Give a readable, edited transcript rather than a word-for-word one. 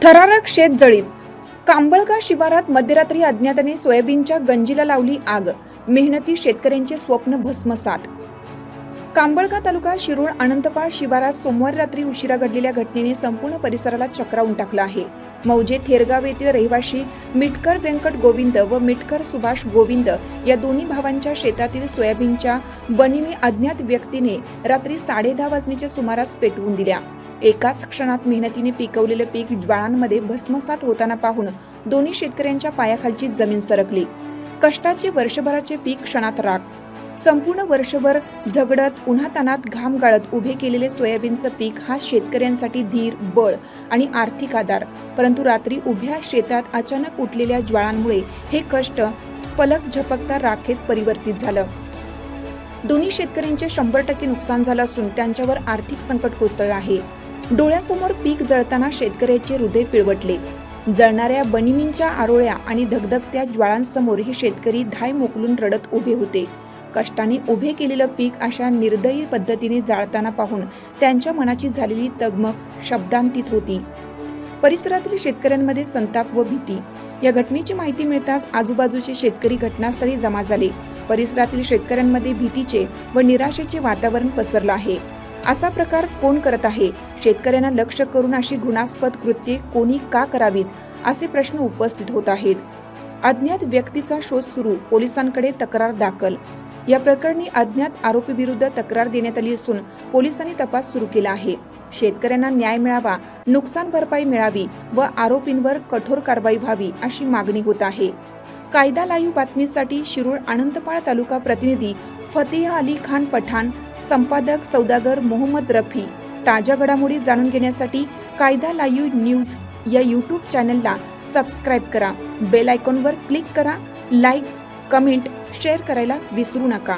थरारक शेत जळीत. कांबळगा शिवारात मध्यरात्री अज्ञाताने सोयाबीनच्या गंजीला लावली आग. मेहनती शेतकऱ्यांचे स्वप्न भस्मसात. कांबळगा तालुका शिरूर अनंतपाळ शिवारात सोमवारी रात्री उशिरा घडलेल्या घटनेने संपूर्ण परिसराला चक्रावून टाकलं आहे. मौजे थेरगाव येथील रहिवाशी मिटकर व्यंकट गोविंद व मिटकर सुभाष गोविंद या दोन्ही भावांच्या शेतातील सोयाबीनच्या बनिमी अज्ञात व्यक्तीने रात्री 10:30 वाजण्याच्या सुमारास पेटवून दिल्या. एकाच क्षणात मेहनतीने पिकवलेले पीक ज्वाळांमध्ये भस्मसात होताना पाहून दोन्ही शेतकऱ्यांच्या पायाखालची जमीन सरकली. कष्टाचे वर्षभराचे पीक क्षणात राख. संपूर्ण वर्षभर झगडत उन्हातानात घाम गाळत उभे केलेले सोयाबीनचं पीक हा शेतकऱ्यांसाठी धीर, बळ आणि आर्थिक आधार. परंतु रात्री उभ्या शेतात अचानक उठलेल्या ज्वाळांमुळे हे कष्ट पलक झपकता राखेत परिवर्तित झालं. दोन्ही शेतकऱ्यांचे 100% नुकसान झालं असून त्यांच्यावर आर्थिक संकट कोसळलं आहे. डोळ्यासमोर पीक जळताना शेतकऱ्याचे हृदय पिळवटले. जळणाऱ्या बनिमींच्या आरोळ्या आणि धगधगत्या ज्वाळांसमोर हे शेतकरी धाय मोकलून रडत उभे होते. कष्टाने उभे केलेलं पीक अशा निर्दयी पद्धतीने जाळताना पाहून त्यांच्या मनाची झालेली तगमग शब्दांतीत होती. परिसरातील शेतकऱ्यांमध्ये संताप व भीती. या घटनेची माहिती मिळताच आजूबाजूचे शेतकरी घटनास्थळी जमा झाले. परिसरातील शेतकऱ्यांमध्ये भीतीचे व निराशेचे वातावरण पसरलं आहे. असा प्रकार कोण करत आहे? शेतकऱ्यांना लक्ष करून अशी घृणास्पद कृत्ये कोणी का करावीत, असे प्रश्न उपस्थित होत आहेत. अज्ञात व्यक्तीचा शोध सुरू, पोलिसांकडे तक्रार दाखल. या प्रकरणी अज्ञात आरोपीविरुद्ध तक्रार देण्यात आली असून पोलिसांनी तपास सुरू केला आहे. शेतकऱ्यांना न्याय मिळावा, नुकसान भरपाई मिळावी व आरोपींवर कठोर कारवाई व्हावी अशी मागणी होत आहे. कायदा लाईव्ह बातमीसाठी शिरूर अनंतपाळ तालुका प्रतिनिधी फतेह अली खान पठाण, संपादक सौदागर मोहम्मद रफी. ताज्या घडामोडी जाणून घेण्यासाठी कायदा लाईव्ह न्यूज या यूट्यूब चॅनलला सबस्क्राईब करा. बेल आयकॉनवर क्लिक करा. लाईक, कमेंट, शेअर करायला विसरू नका.